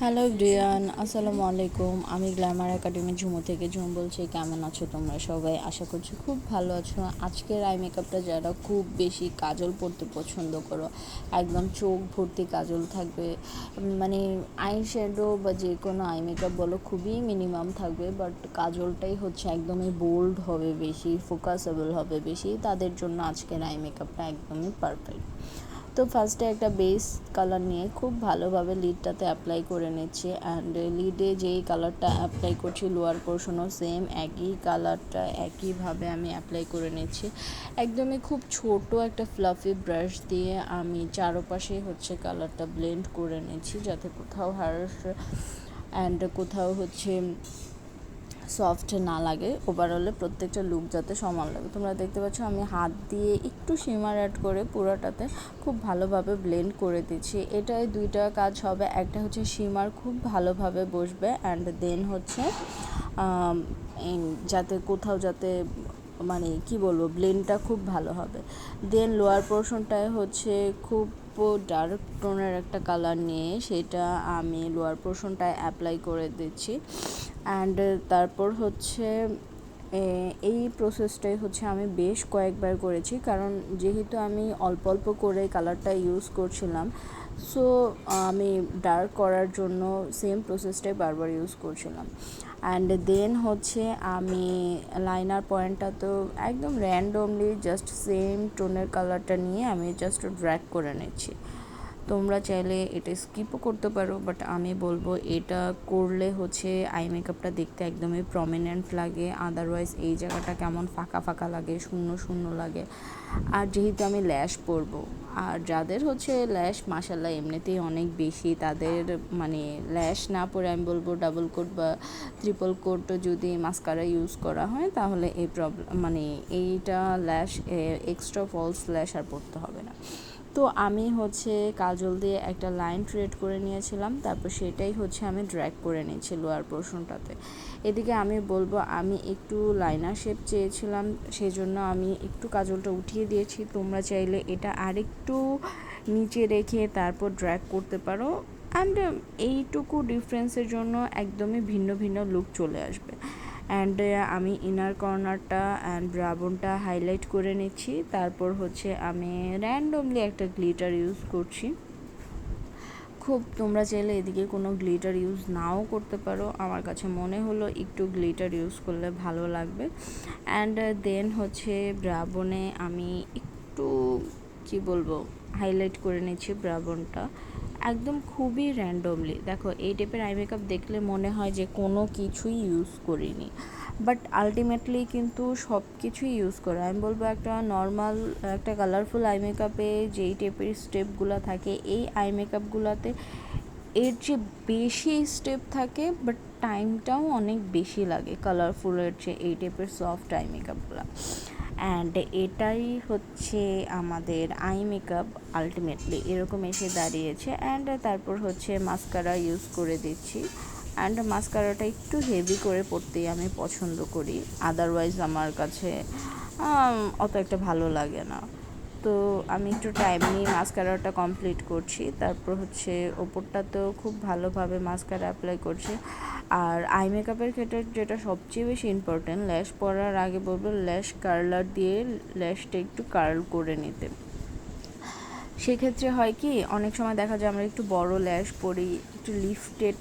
Hello everyone, আসসালামু আলাইকুম। আমি গ্ল্যামার একাডেমি ঝুমু থেকে ঝুম বলছি। কেমন আছো তোমরা সবাই? আশা করছি খুব ভালো আছো। আজকের আই মেকআপটা যারা খুব বেশি কাজল পরতে পছন্দ করো, একদম চোখ ভর্তি কাজল থাকবে, মানে আই শ্যাডো বা যে কোনো আই মেকআপ বলো খুবই মিনিমাম থাকবে, বাট কাজলটাই হচ্ছে একদমই বোল্ড হবে বেশি, ফোকাসেবল হবে বেশি, তাদের জন্য আজকের আই মেকআপটা একদমই পারফেক্ট। তো ফার্স্টে একটা বেস কালার নিয়ে খুব ভালোভাবে লিডটাতে অ্যাপ্লাই করে নিচ্ছি। অ্যান্ড লিডে যেই কালারটা অ্যাপ্লাই করছি লোয়ার পোর্শনও সেম একই কালারটা একইভাবে আমি অ্যাপ্লাই করে নিচ্ছি। একদমই খুব ছোট একটা ফ্লাফি ব্রাশ দিয়ে আমি চারপাশে হচ্ছে কালারটা ব্লেন্ড করে নিচ্ছি, যাতে কোথাও হার্শ অ্যান্ড কোথাও হচ্ছে সফট না লাগে, ওভারঅলে প্রত্যেকটা লুক যাতে সমান লাগে। তোমরা দেখতে পাচ্ছ আমি হাত দিয়ে একটু শিমার অ্যাড করে পুরোটাতে খুব ভালোভাবে ব্লেন্ড করে দিচ্ছি। এটাই দুইটা কাজ হবে, একটা হচ্ছে শিমার খুব ভালোভাবে বসবে, অ্যান্ড দেন হচ্ছে যাতে কোথাও যাতে মানে কি বলবো ব্লেন্ডটা খুব ভালো হবে। দেন লোয়ার পোর্শনটায় হচ্ছে খুব ডার্ক টোনের একটা কালার নিয়ে সেটা আমি লোয়ার পোর্শনটায় অ্যাপ্লাই করে দিচ্ছি। অ্যান্ড তারপর হচ্ছে এই প্রসেসটাই হচ্ছে আমি বেশ কয়েকবার করেছি, কারণ যেহেতু আমি অল্প অল্প করে কালারটা ইউজ করছিলাম, সো আমি ডার্ক করার জন্য সেম প্রসেসটাই বারবার ইউজ করছিলাম। অ্যান্ড দেন হচ্ছে আমি লাইনার পয়েন্টটা তো একদম র্যান্ডমলি জাস্ট সেম টোনের কালারটা নিয়ে আমি জাস্ট ড্র্যাগ করে নিচ্ছি। তোমরা চাইলে এটা স্কিপও করতে পারো, বাট আমি বলবো এটা করলে হচ্ছে আই মেকআপটা দেখতে একদমই প্রমিনেন্ট লাগে। আদারওয়াইজ এই জায়গাটা কেমন ফাঁকা ফাঁকা লাগে, শূন্য শূন্য লাগে। আর যেহেতু আমি ল্যাশ পরবো, আর যাদের হচ্ছে ল্যাশ মাশাল্লাহ এমনিতেই অনেক বেশি, তাদের মানে ল্যাশ না পরে আমি বলবো ডাবল কোট বা ট্রিপল কোট যদি মাস্কারা ইউজ করা হয় তাহলে এই প্রবলেম মানে এইটা ল্যাশ এক্সট্রা ফলস ল্যাশ আর পড়তে হবে না। তো আমি হচ্ছে কাজল দিয়ে একটা লাইন ক্রিয়েট করে নিয়েছিলাম, তারপর সেটাই হচ্ছে আমি ড্র্যাগ করে নিয়েছি লোয়ার পোর্শনটাতে। এদিকে আমি বলবো আমি একটু লাইনার শেপ চেয়েছিলাম, সেজন্য আমি একটু কাজলটা উঠিয়ে দিয়েছি। তোমরা চাইলে এটা আরেকটু নিচে রেখে তারপর ড্র্যাগ করতে পারো, অ্যান্ড এইটুকু ডিফারেন্সের জন্য একদমই ভিন্ন ভিন্ন লুক চলে আসবে। অ্যান্ড আমি ইনার কর্নারটা অ্যান্ড ব্রাবোনটা হাইলাইট করে নিচ্ছি। তারপর হচ্ছে আমি র্যান্ডমলি একটা গ্লিটার ইউজ করছি। খুব তোমরা চাইলে এদিকে কোনো গ্লিটার ইউজ নাও করতে পারো, আমার কাছে মনে হলো একটু গ্লিটার ইউজ করলে ভালো লাগবে। অ্যান্ড দেন হচ্ছে ব্রাবোনে আমি একটু কি বলবো হাইলাইট করে নিচ্ছি ব্রাবোনটা একদম খুবই র্যান্ডমলি। দেখো এই টাইপের আই মেকআপ দেখলে মনে হয় যে কোনো কিছুই ইউজ করিনি, বাট আলটিমেটলি কিন্তু সব কিছুই ইউজ করা। আমি বলবো একটা নর্মাল একটা কালারফুল আই মেকআপে যেই টাইপের স্টেপগুলো থাকে, এই আই মেকআপগুলোতে এর যে বেশি স্টেপ থাকে, বাট টাইমটাও অনেক বেশি লাগে কালারফুলের চেয়ে এই টাইপের সফট আই মেকআপগুলো। অ্যান্ড এটাই হচ্ছে আমাদের আই মেকআপ আলটিমেটলি এরকম এসে দাঁড়িয়েছে। অ্যান্ড তারপর হচ্ছে মাস্কারা ইউজ করে দিচ্ছি। অ্যান্ড মাস্কারাটা একটু হেভি করে পরতেই আমি পছন্দ করি, আদারওয়াইজ আমার কাছে অত একটা ভালো লাগে না। তো আমি একটু টাইম নিয়ে মাস্কারাটা কমপ্লিট করছি, তারপর হচ্ছে ওপরটাতেও খুব ভালোভাবে মাস্কারা অ্যাপ্লাই করছি। আর আই মেকআপের ক্ষেত্রে যেটা সবচেয়ে বেশি ইম্পর্টেন্ট, ল্যাশ পরার আগে বলবো ল্যাশ কার্লার দিয়ে ল্যাশটা একটু কার্ল করে নিতে। সেক্ষেত্রে হয় কি অনেক সময় দেখা যায় আমরা একটু বড় ল্যাশ পরি, একটু লিফটেড